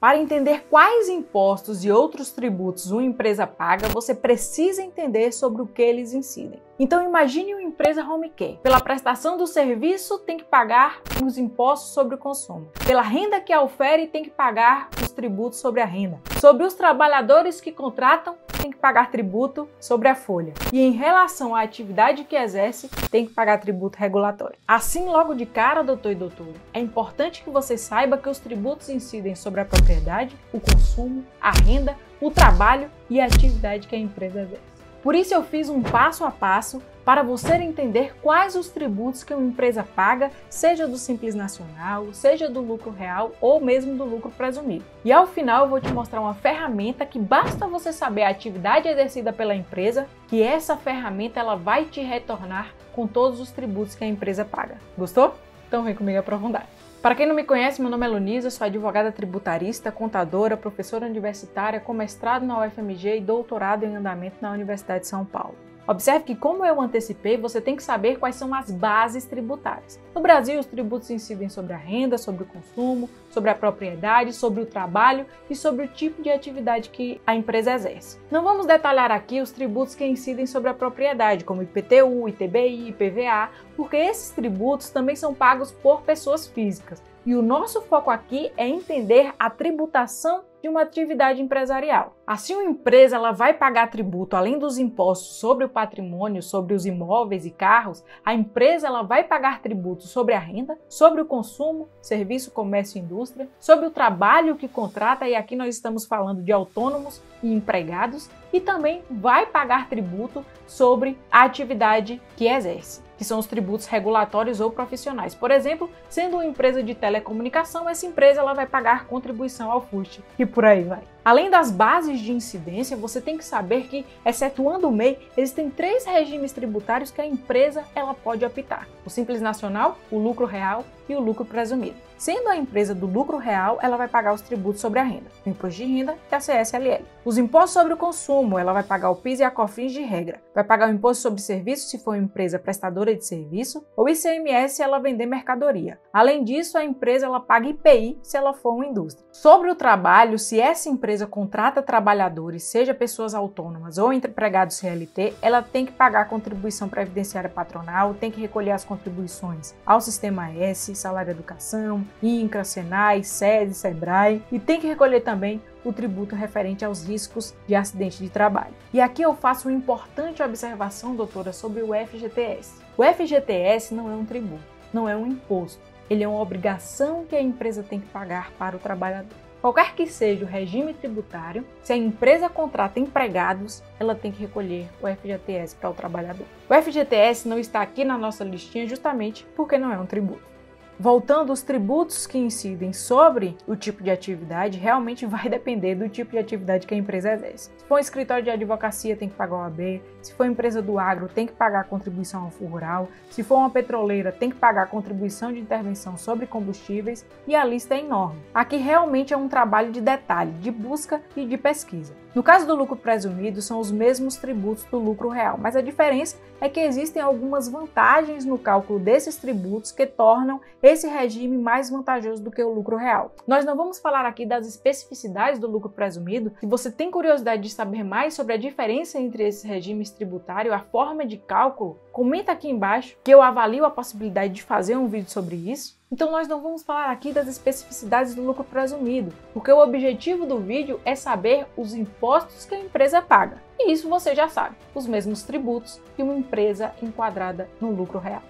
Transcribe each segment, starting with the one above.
Para entender quais impostos e outros tributos uma empresa paga, você precisa entender sobre o que eles incidem. Então imagine uma empresa home care. Pela prestação do serviço, tem que pagar os impostos sobre o consumo. Pela renda que a ofere, tem que pagar os tributos sobre a renda. Sobre os trabalhadores que contratam, tem que pagar tributo sobre a folha. E em relação à atividade que exerce, tem que pagar tributo regulatório. Assim, logo de cara, doutor e doutora, é importante que você saiba que os tributos incidem sobre a propriedade, o consumo, a renda, o trabalho e a atividade que a empresa exerce. Por isso eu fiz um passo a passo para você entender quais os tributos que uma empresa paga, seja do Simples Nacional, seja do lucro real ou mesmo do lucro presumido. E ao final eu vou te mostrar uma ferramenta que basta você saber a atividade exercida pela empresa, que essa ferramenta ela vai te retornar com todos os tributos que a empresa paga. Gostou? Então vem comigo aprofundar. Para quem não me conhece, meu nome é Lunisa, sou advogada tributarista, contadora, professora universitária com mestrado na UFMG e doutorado em andamento na Universidade de São Paulo. Observe que, como eu antecipei, você tem que saber quais são as bases tributárias. No Brasil, os tributos incidem sobre a renda, sobre o consumo, sobre a propriedade, sobre o trabalho e sobre o tipo de atividade que a empresa exerce. Não vamos detalhar aqui os tributos que incidem sobre a propriedade, como IPTU, ITBI, IPVA, porque esses tributos também são pagos por pessoas físicas. E o nosso foco aqui é entender a tributação de uma atividade empresarial. Assim, uma empresa ela vai pagar tributo além dos impostos sobre o patrimônio, sobre os imóveis e carros. A empresa ela vai pagar tributo sobre a renda, sobre o consumo, serviço, comércio e indústria, sobre o trabalho que contrata, e aqui nós estamos falando de autônomos e empregados, e também vai pagar tributo sobre a atividade que exerce, que são os tributos regulatórios ou profissionais. Por exemplo, sendo uma empresa de telecomunicação, essa empresa ela vai pagar contribuição ao FUST e por aí vai. Além das bases de incidência, você tem que saber que, excetuando o MEI, existem 3 regimes tributários que a empresa ela pode optar: o Simples Nacional, o lucro real e o lucro presumido. Sendo a empresa do lucro real, ela vai pagar os tributos sobre a renda, o imposto de renda e a CSLL. Os impostos sobre o consumo, ela vai pagar o PIS e a COFINS de regra. Vai pagar o imposto sobre serviço se for uma empresa prestadora de serviço, ou ICMS se ela vender mercadoria. Além disso, a empresa ela paga IPI se ela for uma indústria. Sobre o trabalho, se essa empresa contrata trabalhadores, seja pessoas autônomas ou empregados CLT, ela tem que pagar a contribuição previdenciária patronal, tem que recolher as contribuições ao Sistema S, Salário Educação, INCRA, SENAI, SESI, SEBRAE, e tem que recolher também o tributo referente aos riscos de acidente de trabalho. E aqui eu faço uma importante observação, doutora, sobre o FGTS. O FGTS não é um tributo, não é um imposto. Ele é uma obrigação que a empresa tem que pagar para o trabalhador. Qualquer que seja o regime tributário, se a empresa contrata empregados, ela tem que recolher o FGTS para o trabalhador. O FGTS não está aqui na nossa listinha justamente porque não é um tributo. Voltando, os tributos que incidem sobre o tipo de atividade realmente vai depender do tipo de atividade que a empresa exerce. Se for um escritório de advocacia, tem que pagar o OAB. Se for empresa do agro, tem que pagar a contribuição ao fundo rural. Se for uma petroleira, tem que pagar a contribuição de intervenção sobre combustíveis, e a lista é enorme. Aqui realmente é um trabalho de detalhe, de busca e de pesquisa. No caso do lucro presumido, são os mesmos tributos do lucro real, mas a diferença é que existem algumas vantagens no cálculo desses tributos que tornam esse regime mais vantajoso do que o lucro real. Nós não vamos falar aqui das especificidades do lucro presumido. Se você tem curiosidade de saber mais sobre a diferença entre esses regimes tributários, a forma de cálculo, comenta aqui embaixo que eu avalio a possibilidade de fazer um vídeo sobre isso. Então nós não vamos falar aqui das especificidades do lucro presumido, porque o objetivo do vídeo é saber os impostos que a empresa paga. E isso você já sabe, os mesmos tributos que uma empresa enquadrada no lucro real.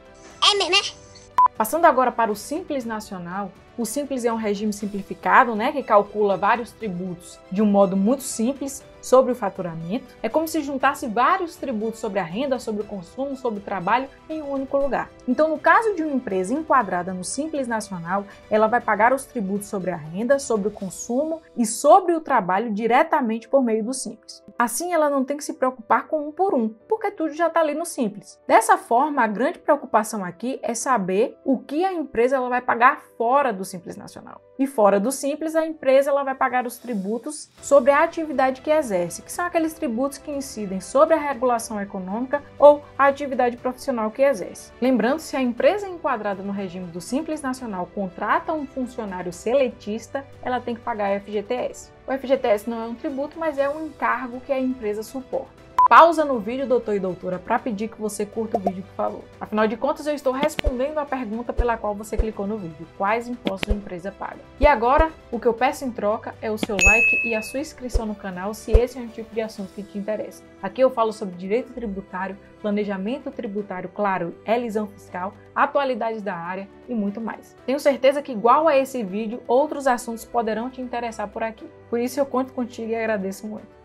É mesmo, né? Passando agora para o Simples Nacional, o Simples é um regime simplificado, que calcula vários tributos de um modo muito simples sobre o faturamento. É como se juntasse vários tributos sobre a renda, sobre o consumo, sobre o trabalho em um único lugar. Então, no caso de uma empresa enquadrada no Simples Nacional, ela vai pagar os tributos sobre a renda, sobre o consumo e sobre o trabalho diretamente por meio do Simples. Assim, ela não tem que se preocupar com um por um, porque tudo já está ali no Simples. Dessa forma, a grande preocupação aqui é saber o que a empresa ela vai pagar fora do Simples Nacional. E fora do Simples, a empresa ela vai pagar os tributos sobre a atividade que exerce, que são aqueles tributos que incidem sobre a regulação econômica ou a atividade profissional que exerce. Lembrando, se a empresa enquadrada no regime do Simples Nacional contrata um funcionário seletista, ela tem que pagar FGTS. O FGTS não é um tributo, mas é um encargo que a empresa suporta. Pausa no vídeo, doutor e doutora, para pedir que você curta o vídeo, por favor. Afinal de contas, eu estou respondendo a pergunta pela qual você clicou no vídeo. Quais impostos a empresa paga? E agora, o que eu peço em troca é o seu like e a sua inscrição no canal, se esse é um tipo de assunto que te interessa. Aqui eu falo sobre direito tributário, planejamento tributário, claro, elisão fiscal, atualidades da área e muito mais. Tenho certeza que, igual a esse vídeo, outros assuntos poderão te interessar por aqui. Por isso eu conto contigo e agradeço muito.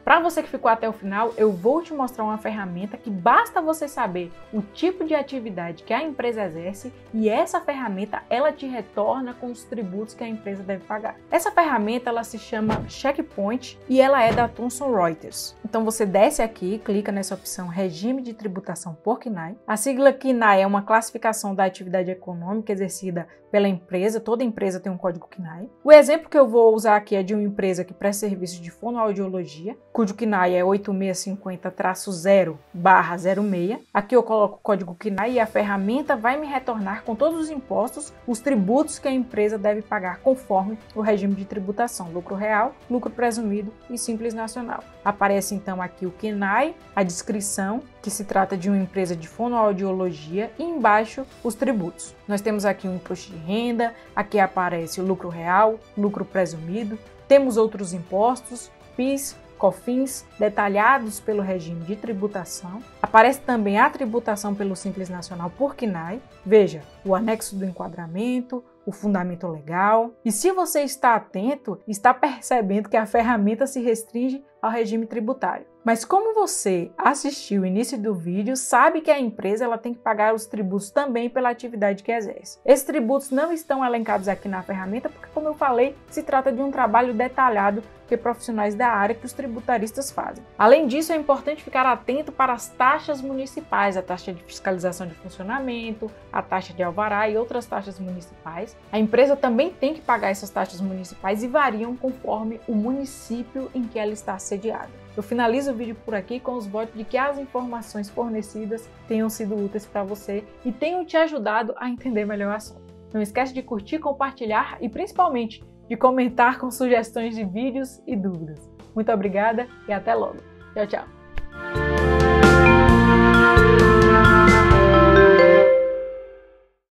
Para você que ficou até o final, eu vou te mostrar uma ferramenta que basta você saber o tipo de atividade que a empresa exerce e essa ferramenta ela te retorna com os tributos que a empresa deve pagar. Essa ferramenta ela se chama Checkpoint e ela é da Thomson Reuters. Então você desce aqui, clica nessa opção Regime de Tributação por CNAE. A sigla CNAE é uma classificação da atividade econômica exercida pela empresa, toda empresa tem um código CNAE. O exemplo que eu vou usar aqui é de uma empresa que presta serviço de fonoaudiologia, cujo CNAE é 8650-0/06. Aqui eu coloco o código CNAE e a ferramenta vai me retornar com todos os impostos, os tributos que a empresa deve pagar conforme o regime de tributação, lucro real, lucro presumido e Simples Nacional. Aparece então aqui o CNAE, a descrição, que se trata de uma empresa de fonoaudiologia, e embaixo os tributos. Nós temos aqui um imposto de renda, aqui aparece o lucro real, lucro presumido, temos outros impostos, PIS, COFINS, detalhados pelo regime de tributação. Aparece também a tributação pelo Simples Nacional por CNAE. Veja, o anexo do enquadramento, o fundamento legal. E se você está atento, está percebendo que a ferramenta se restringe ao regime tributário. Mas como você assistiu o início do vídeo, sabe que a empresa ela tem que pagar os tributos também pela atividade que exerce. Esses tributos não estão elencados aqui na ferramenta porque, como eu falei, se trata de um trabalho detalhado que profissionais da área que os tributaristas fazem. Além disso, é importante ficar atento para as taxas municipais, a taxa de fiscalização de funcionamento, a taxa de alvará e outras taxas municipais. A empresa também tem que pagar essas taxas municipais e variam conforme o município em que ela está sediada. Eu finalizo o vídeo por aqui com os votos de que as informações fornecidas tenham sido úteis para você e tenham te ajudado a entender melhor o assunto. Não esquece de curtir, compartilhar e principalmente de comentar com sugestões de vídeos e dúvidas. Muito obrigada e até logo. Tchau, tchau.